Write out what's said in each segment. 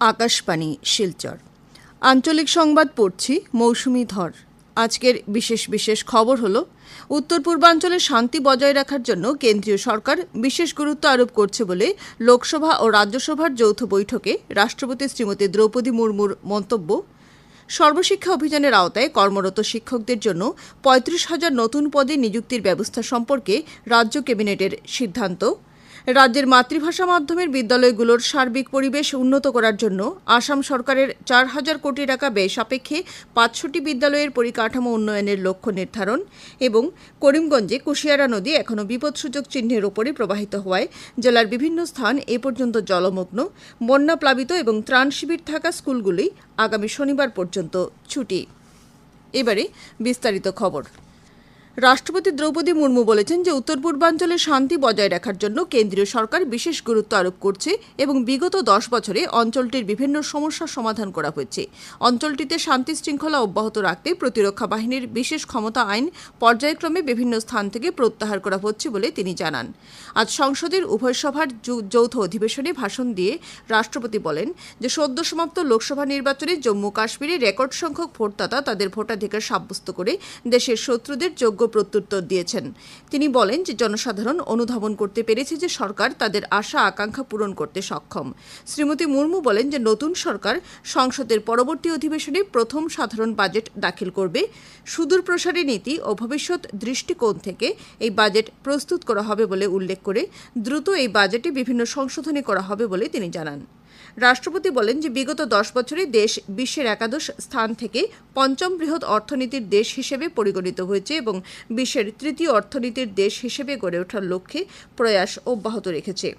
আকাশবাণী শিলচর আঞ্চলিক সংবাদ পড়ছি মৌসুমী ধর। আজকের বিশেষ খবর হলো, উত্তর পূর্বাঞ্চলে শান্তি বজায় রাখার জন্য কেন্দ্রীয় সরকার বিশেষ গুরুত্ব আরোপ করছে বলে লোকসভা ও রাজ্যসভার যৌথ বৈঠকে রাষ্ট্রপতি শ্রীমতী দ্রৌপদী মুর্মুর মন্তব্য। সর্বশিক্ষা অভিযানের আওতায় কর্মরত শিক্ষকদের জন্য ৩৫,০০০ নতুন পদে নিযুক্তির ব্যবস্থা সম্পর্কে রাজ্য ক্যাবিনেটের সিদ্ধান্ত। রাজ্যের মাতৃভাষা মাধ্যমের বিদ্যালয়গুলোর সার্বিক পরিবেশ উন্নত করার জন্য আসাম সরকারের ৪,০০০ কোটি টাকা ব্যয় সাপেক্ষে ৫০০টি বিদ্যালয়ের পরিকাঠামো উন্নয়নের লক্ষ্য নির্ধারণ এবং করিমগঞ্জে কুশিয়ারা নদী এখনও বিপদসূচক চিহ্নের ওপরে প্রবাহিত হওয়ায় জেলার বিভিন্ন স্থান এ পর্যন্ত জলমগ্ন, বন্যাপ্লাবিত এবং ত্রাণ শিবির থাকা স্কুলগুলি আগামী শনিবার পর্যন্ত ছুটি। এবারে বিস্তারিত খবর। রাষ্ট্রপতি দ্রৌপদী মুর্মু বলেছেন যে উত্তর পূর্বাঞ্চলে শান্তি বজায় রাখার জন্য কেন্দ্রীয় সরকার বিশেষ গুরুত্ব আরোপ করছে এবং বিগত ১০ বছরে অঞ্চলটির বিভিন্ন সমস্যার সমাধান করা হয়েছে। অঞ্চলটিতে শান্তি শৃঙ্খলা অব্যাহত রাখতে প্রতিরক্ষা বাহিনীর বিশেষ ক্ষমতা আইন পর্যায়ক্রমে বিভিন্ন স্থান থেকে প্রত্যাহার করা হচ্ছে বলে তিনি জানান। আজ সংসদের উভয় সভার যৌথ অধিবেশনে ভাষণ দিয়ে রাষ্ট্রপতি বলেন যে সদ্য সমাপ্ত লোকসভা নির্বাচনে জম্মু কাশ্মীরে রেকর্ড সংখ্যক ভোটদাতা তাদের ভোটাধিকার সাব্যস্ত করে দেশের শত্রুদের যোগ্য প্রত্যুত্তর দিয়েছেন। তিনি বলেন যে জনসাধারণ অনুধাবন করতে পেরেছে যে সরকার তাদের আশা আকাঙ্ক্ষা পূরণ করতে সক্ষম। শ্রীমতী মুর্মু বলেন যে নতুন সরকার সংসদের পরবর্তী অধিবেশনে প্রথম সাধারণ বাজেট দাখিল করবে। সুদূর প্রসারী নীতি ও ভবিষ্যৎ দৃষ্টিকোণ থেকে এই বাজেট প্রস্তুত করা হবে বলে উল্লেখ করে দ্রুত এই বাজেটে বিভিন্ন সংশোধনী করা হবে বলে তিনি জানান। রাষ্ট্রপতি বলেন যে বিগত ১০ বছরে দেশ বিশ্বের একাদশ স্থান থেকে পঞ্চম বৃহৎ অর্থনীতির দেশ হিসেবে পরিগণিত হয়েছে এবং বিশ্বের তৃতীয় অর্থনীতির দেশ হিসেবে গড়ে ওঠার লক্ষ্যে প্রয়াস অব্যাহত রেখেছে।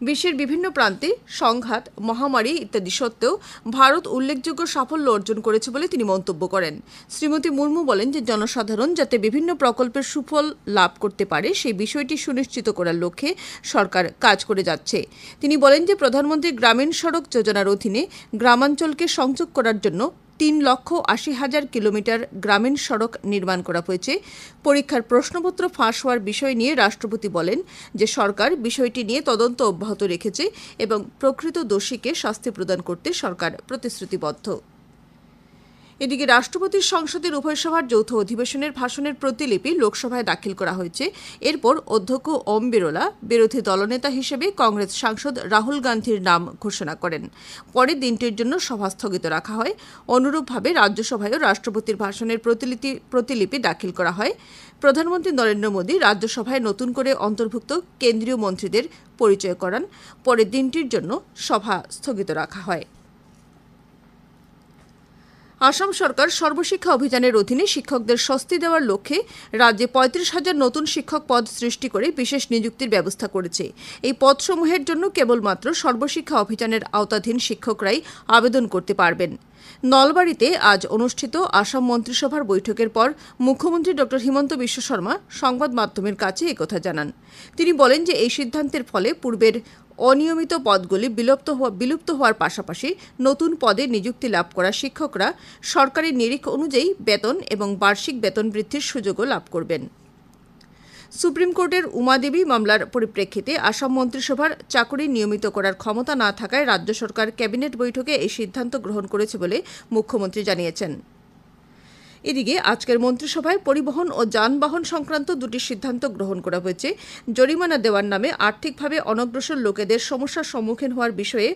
বিশ্বের বিভিন্ন প্রান্তে সংঘাত, মহামারী ইত্যাদি সত্ত্বেও ভারত উল্লেখযোগ্য সাফল্য অর্জন করেছে বলে তিনি মন্তব্য করেন। শ্রীমতী মুর্মু বলেন যে জনসাধারণ যাতে বিভিন্ন প্রকল্পের সুফল লাভ করতে পারে সেই বিষয়টি সুনিশ্চিত করার লক্ষ্যে সরকার কাজ করে যাচ্ছে। তিনি বলেন যে প্রধানমন্ত্রী গ্রামীণ সড়ক যোজনার অধীনে গ্রামাঞ্চলকে সংযোগ করার জন্য ৩,৮০,০০০ কিলোমিটার গ্রামীণ সড়ক নির্মাণ করা হয়েছে। পরীক্ষার প্রশ্নপত্র ফাঁস হওয়ার বিষয় নিয়ে রাষ্ট্রপতি বলেন যে সরকার বিষয়টি নিয়ে তদন্ত অব্যাহত রেখেছে এবং প্রকৃত দোষীকে শাস্তি প্রদান করতে সরকার প্রতিশ্রুতিবদ্ধ। এদিকে রাষ্ট্রপতির সংসদের উভয় সভার যৌথ অধিবেশনের ভাষণের প্রতিলিপি লোকসভায় দাখিল করা হয়েছে। এরপর অধ্যক্ষ ওম বিরলা বিরোধী দলনেতা হিসেবে কংগ্রেস সাংসদ রাহুল গান্ধীর নাম ঘোষণা করেন। পরে দিনটির জন্য সভা স্থগিত রাখা হয়। অনুরূপভাবে রাজ্যসভায়ও রাষ্ট্রপতির ভাষণের প্রতিলিপি দাখিল করা হয়। প্রধানমন্ত্রী নরেন্দ্র মোদী রাজ্যসভায় নতুন করে অন্তর্ভুক্ত কেন্দ্রীয় মন্ত্রীদের পরিচয় করান। পরে দিনটির জন্য সভা স্থগিত রাখা হয়। আসাম সরকার সর্বশিক্ষা অভিযানের অধীনে শিক্ষকদের স্বস্তি দেওয়ার লক্ষ্যে রাজ্যে ৩৫,০০০ নতুন শিক্ষক পদ সৃষ্টি করে বিশেষ নিযুক্তির ব্যবস্থা করেছে। এই পদসমূহের জন্য কেবলমাত্র সর্বশিক্ষা অভিযানের আওতাধীন শিক্ষকরাই আবেদন করতে পারবেন। নলবাড়ীতে আজ অনুষ্ঠিত আসাম মন্ত্রিসভার বৈঠকের পর মুখ্যমন্ত্রী ড হিমন্ত বিশ্ব শর্মা সংবাদ মাধ্যমের কাছে একথা জানান। তিনি বলেন যে এই সিদ্ধান্তের ফলে পূর্বের অনিয়মিত পদগুলি বিলুপ্ত হওয়ার পাশাপাশি নতুন পদে নিযুক্তি লাভ করা শিক্ষকরা সরকারি নিরিখ অনুযায়ী বেতন এবং বার্ষিক বেতন বৃদ্ধির সুযোগও লাভ করবেন। সুপ্রিম কোর্টের উমাদেবী মামলার পরিপ্রেক্ষিতে আসাম মন্ত্রিসভার চাকরি নিয়মিত করার ক্ষমতা না থাকায় রাজ্য সরকার ক্যাবিনেট বৈঠকে এই সিদ্ধান্ত গ্রহণ করেছে বলে মুখ্যমন্ত্রী জানিয়েছেন। এদিকে আজকের মন্ত্রিসভায় পরিবহন ও যানবাহন সংক্রান্ত দুটি সিদ্ধান্ত গ্রহণ করা হয়েছে। জরিমানা দেওয়ার নামে আর্থিকভাবে অনগ্রসর লোকেদের সমস্যার সম্মুখীন হওয়ার বিষয়ে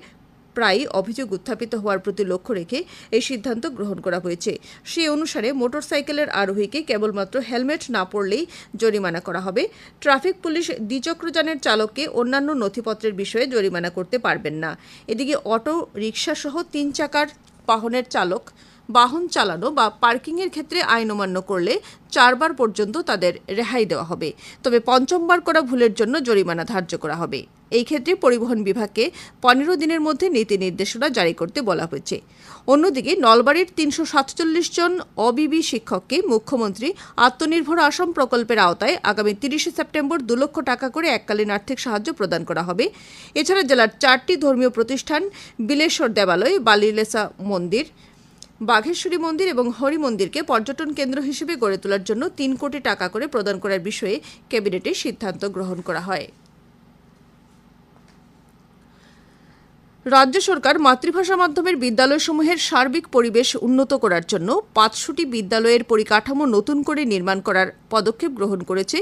প্রায়ই অভিযোগ উত্থাপিত হওয়ার প্রতি লক্ষ্য রেখে এই সিদ্ধান্ত গ্রহণ করা হয়েছে। সেই অনুসারে মোটরসাইকেলের আরোহীকে কেবলমাত্র হেলমেট না পরলেই জরিমানা করা হবে। ট্রাফিক পুলিশ দ্বিচক্রযানের চালককে অন্যান্য নথিপত্রের বিষয়ে জরিমানা করতে পারবেন না। এদিকে অটো রিকশাসহ ৩ চাকার বাহনের চালক বাহন চালানো বা পার্কিংয়ের ক্ষেত্রে আইন অমান্য করলে 4 বার পর্যন্ত তাদের রেহাই দেওয়া হবে, তবে পঞ্চমবার করা ভুলের জন্য জরিমানা ধার্য করা হবে। এই ক্ষেত্রে পরিবহন বিভাগকে 15 দিনের মধ্যে নীতি নির্দেশনা জারি করতে বলা হয়েছে। অন্যদিকে নলবাড়ির ৩৪৭ জন অবিবি শিক্ষককে মুখ্যমন্ত্রী আত্মনির্ভর আসাম প্রকল্পের আওতায় আগামী ৩০ সেপ্টেম্বর ২ লক্ষ টাকা করে এককালীন আর্থিক সাহায্য প্রদান করা হবে। এছাড়া জেলার 4টি ধর্মীয় প্রতিষ্ঠান বিলেশ্বর দেবালয়, বালিলেসা মন্দির, বাঘেশ্বরী মন্দির এবং হরি মন্দিরকে পর্যটন কেন্দ্র হিসেবে গড়ে তোলার জন্য ৩ কোটি টাকা করে প্রদান করার বিষয়ে ক্যাবিনেটে সিদ্ধান্ত গ্রহণ করা হয়। রাজ্য সরকার মাতৃভাষা মাধ্যমের বিদ্যালয়সমূহের সার্বিক পরিবেশ উন্নত করার জন্য 500টি বিদ্যালয়ের পরিকাঠামো নতুন করে নির্মাণ করার পদক্ষেপ গ্রহণ করেছে।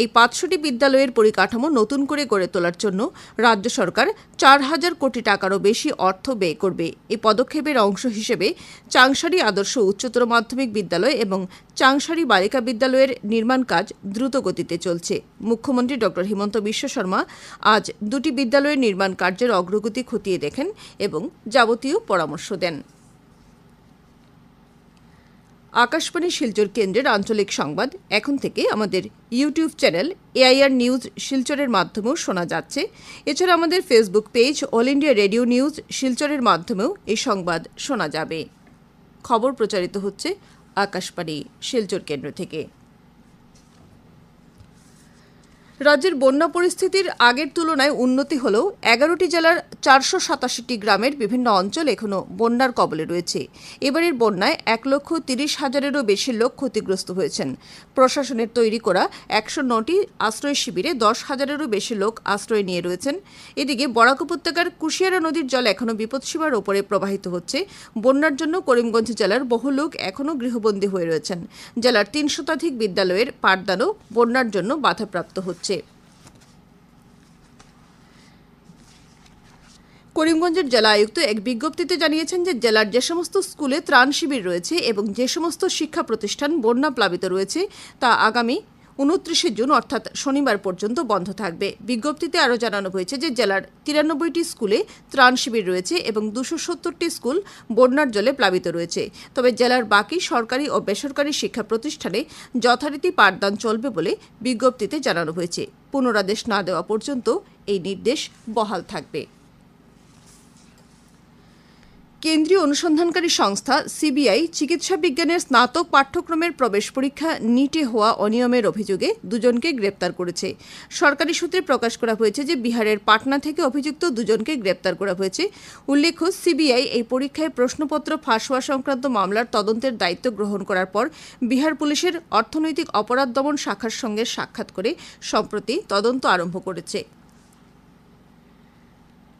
এই 500টি বিদ্যালয়ের পরিকাঠামো নতুন করে গড়ে তোলার জন্য রাজ্য সরকার 4,000 কোটি টাকারও বেশি অর্থ ব্যয় করবে। এই পদক্ষেপের অংশ হিসেবে চাংসারি আদর্শ উচ্চতর মাধ্যমিক বিদ্যালয় এবং চাংসারি বালিকা বিদ্যালয়ের নির্মাণ কাজ দ্রুত গতিতে চলছে। মুখ্যমন্ত্রী ডক্টর হিমন্ত বিশ্ব শর্মা আজ দুটি বিদ্যালয়ের নির্মাণ কার্যের অগ্রগতি খতিয়ে দেখেন এবং যাবতীয় পরামর্শ দেন। আকাশবাণী শিলচর কেন্দ্রের আঞ্চলিক সংবাদ এখন থেকে আমাদের ইউটিউব চ্যানেল এআইআর নিউজ শিলচরের মাধ্যমেও শোনা যাচ্ছে। এছাড়া আমাদের Facebook page all India radio news শিলচরের মাধ্যমেও এই সংবাদ শোনা যাবে। খবর প্রচারিত হচ্ছে আকাশবাণী শিলচর কেন্দ্র থেকে। রাজ্যের বন্যা পরিস্থিতির আগের তুলনায় উন্নতি হলেও 11টি জেলার 487টি গ্রামের বিভিন্ন অঞ্চল এখনও বন্যার কবলে রয়েছে। এবারের বন্যায় 1,30,000-এরও বেশি লোক ক্ষতিগ্রস্ত হয়েছেন। প্রশাসনের তৈরি করা 109টি আশ্রয় শিবিরে 10,000-এরও বেশি লোক আশ্রয় নিয়ে রয়েছেন। এদিকে বরাক উপত্যকার কুশিয়ারা নদীর জল এখনও বিপদসীমার ওপরে প্রবাহিত হচ্ছে। বন্যার জন্য করিমগঞ্জ জেলার বহু লোক এখনও গৃহবন্দী হয়ে রয়েছেন। জেলার 3 শতাধিক বিদ্যালয়ের পাঠদানও বন্যার জন্য বাধাপ্রাপ্ত হচ্ছে। করিমগঞ্জের জেলা আয়ুক্ত এক বিজ্ঞপ্তিতে জানিয়েছেন যে জেলার যে সমস্ত স্কুলে ত্রাণ শিবির রয়েছে এবং যে সমস্ত শিক্ষা প্রতিষ্ঠান বন্যা প্লাবিত রয়েছে তা আগামী 29 জুন অর্থাৎ শনিবার পর্যন্ত বন্ধ থাকবে। বিজ্ঞপ্তিতে আরও জানানো হয়েছে যে জেলার 93টি স্কুলে ত্রাণ শিবির রয়েছে এবং 270টি স্কুল বন্যার জলে প্লাবিত রয়েছে। তবে জেলার বাকি সরকারি ও বেসরকারি শিক্ষা প্রতিষ্ঠানে যথারীতি পাঠদান চলবে বলে বিজ্ঞপ্তিতে জানানো হয়েছে। পুনরাদেশ না দেওয়া পর্যন্ত এই নির্দেশ বহাল থাকবে। কেন্দ্রীয় অনুসন্ধানকারী সংস্থা সিবিআই চিকিৎসা বিজ্ঞানের স্নাতক পাঠ্যক্রমের প্রবেশ পরীক্ষা নিটে হওয়া অনিয়মের অভিযোগে দুজনকে গ্রেপ্তার করেছে। সরকারি সূত্রে প্রকাশ করা হয়েছে যে বিহারের পাটনা থেকে অভিযুক্ত দুজনকে গ্রেপ্তার করা হয়েছে। উল্লেখ্য, সিবিআই এই পরীক্ষায় প্রশ্নপত্র ফাঁস হওয়া সংক্রান্ত মামলার তদন্তের দায়িত্ব গ্রহণ করার পর বিহার পুলিশের অর্থনৈতিক অপরাধ দমন শাখার সঙ্গে সাক্ষাৎ করে সম্প্রতি তদন্ত আরম্ভ করেছে।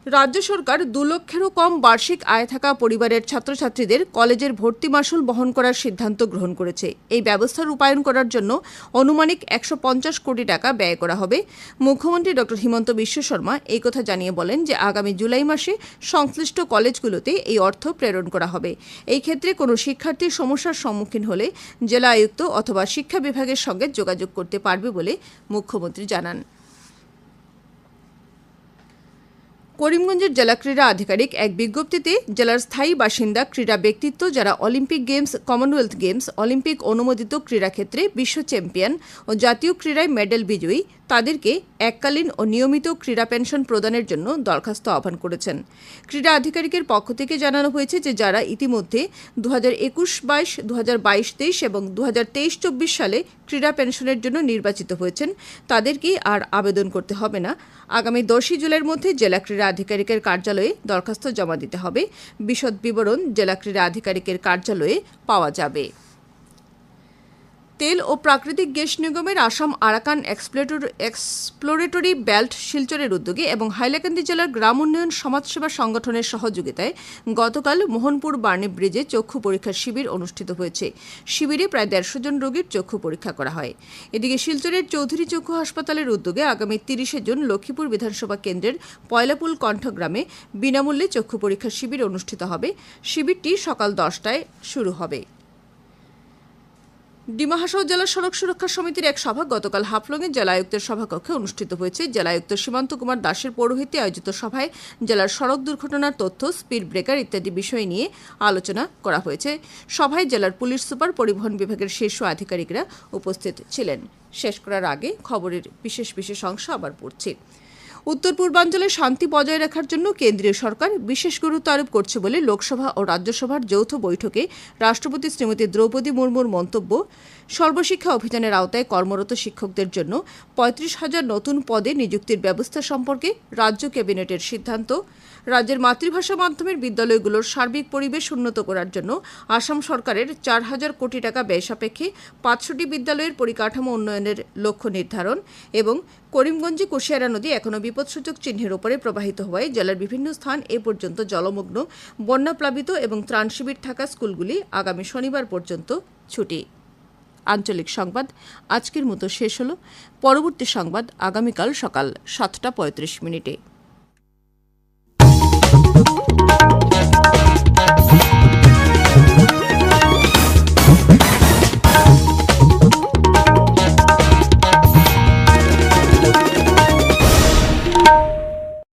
রাজ্য সরকার 2 লক্ষেরও কম বার্ষিক আয় থাকা পরিবারের ছাত্রছাত্রীদের কলেজের ভর্তি মাশুল বহন করার সিদ্ধান্ত গ্রহণ করেছে। এই ব্যবস্থা রূপায়ণ করার জন্য আনুমানিক 150 কোটি টাকা ব্যয় করা হবে। মুখ্যমন্ত্রী ডক্টর হিমন্ত বিশ্ব শর্মা এই কথা জানিয়ে বলেন যে আগামী জুলাই মাসে সংশ্লিষ্ট কলেজগুলোতে এই অর্থ প্রেরণ করা হবে। এই ক্ষেত্রে কোনো শিক্ষার্থীর সমস্যার সম্মুখীন হলে জেলা আয়ুক্ত অথবা শিক্ষা বিভাগের সঙ্গে যোগাযোগ করতে পারবে বলে মুখ্যমন্ত্রী জানান। করিমগঞ্জের জেলা ক্রীড়া আধিকারিক এক বিজ্ঞপ্তিতে জেলার স্থায়ী বাসিন্দা ক্রীড়া ব্যক্তিত্ব যারা Olympic games, Commonwealth games, Olympic অনুমোদিত ক্রীড়াক্ষেত্রে বিশ্ব চ্যাম্পিয়ন ও জাতীয় ক্রীড়ায় মেডেল বিজয়ী তাদেরকে এককালীন ও নিয়মিত ক্রীড়া পেনশন প্রদানের জন্য দরখাস্ত আহ্বান করেছেন। ক্রীড়া আধিকারিকের পক্ষ থেকে জানানো হয়েছে যে যারা ইতিমধ্যে 2021-22, 2022-23 এবং 2023-24 সালে ক্রীড়া পেনশনের জন্য নির্বাচিত হয়েছেন তাদেরকেই আর আবেদন করতে হবে না। আগামী 10 জুলাইয়ের মধ্যে জেলা ক্রীড়া আধিকারিকের কার্যালয়ে দরখাস্ত জমা দিতে হবে। বিশদ বিবরণ জেলা ক্রীড়া আধিকারিকের কার্যালয়ে পাওয়া যাবে। তেল ও প্রাকৃতিক গ্যাস নিগমের আসাম আরাকান এক্সপ্লোরেটরি বেল্ট শিলচরের উদ্যোগে এবং হাইলাকান্দি জেলার গ্রাম উন্নয়ন সমাজসেবা সংগঠনের সহযোগিতায় গতকাল মোহনপুর বার্নি ব্রিজে চক্ষু পরীক্ষার শিবির অনুষ্ঠিত হয়েছে। শিবিরে প্রায় 150 জন রোগীর চক্ষু পরীক্ষা করা হয়। এদিকে শিলচরের চৌধুরী চক্ষু হাসপাতালের উদ্যোগে আগামী 30 জুন লক্ষ্মীপুর বিধানসভা কেন্দ্রের পয়লাপুল কণ্ঠগ্রামে বিনামূল্যে চক্ষু পরীক্ষার শিবির অনুষ্ঠিত হবে। শিবিরটি সকাল 10টায় শুরু হবে। ডিমা হাসাও জেলা সড়ক সুরক্ষা সমিতির এক সভা গতকাল হাফলংয়ের জেলা আয়ুক্তের সভাকক্ষে অনুষ্ঠিত হয়েছে। জেলা আয়ুক্ত সীমান্ত কুমার দাসের পৌরোহিত্যে আয়োজিত সভায় জেলার সড়ক দুর্ঘটনার তথ্য, স্পিড ব্রেকার ইত্যাদি বিষয় নিয়ে আলোচনা করা হয়েছে। সভায় জেলার পুলিশ সুপার, পরিবহন বিভাগের শীর্ষ আধিকারিকরা উপস্থিত ছিলেন। শেষ করার আগে খবরের বিশেষ অংশ আবার পড়ছি। উত্তর পূর্বাঞ্চলে শান্তি বজায় রাখার জন্য কেন্দ্রীয় সরকার বিশেষ গুরুত্ব আরোপ করছে বলে লোকসভা ও রাজ্যসভার যৌথ বৈঠকে রাষ্ট্রপতি শ্রীমতী দ্রৌপদী মুর্মুর মন্তব্য। সর্বশিক্ষা অভিযানের আওতায় কর্মরত শিক্ষকদের জন্য 35,000 নতুন পদে নিযুক্তির ব্যবস্থা সম্পর্কে রাজ্য ক্যাবিনেটের সিদ্ধান্ত। রাজ্যের মাতৃভাষা মাধ্যমের বিদ্যালয়গুলোর সার্বিক পরিবেশ উন্নত করার জন্য আসাম সরকারের 4,000 কোটি টাকা ব্যয় সাপেক্ষে 500টি বিদ্যালয়ের পরিকাঠামো উন্নয়নের লক্ষ্য নির্ধারণ এবং করিমগঞ্জে কুশিয়ারা নদী এখনও বিপদসূচক চিহ্নের উপরে প্রবাহিত হওয়ায় জেলার বিভিন্ন স্থান এ পর্যন্ত জলমগ্ন, বন্যাপ্লাবিত এবং ত্রাণ শিবির থাকা স্কুলগুলি আগামী শনিবার পর্যন্ত ছুটি। আঞ্চলিক সংবাদ আজকের মতো শেষ হলো। পরবর্তী সংবাদ আগামীকাল সকাল 7:35 মিনিটে।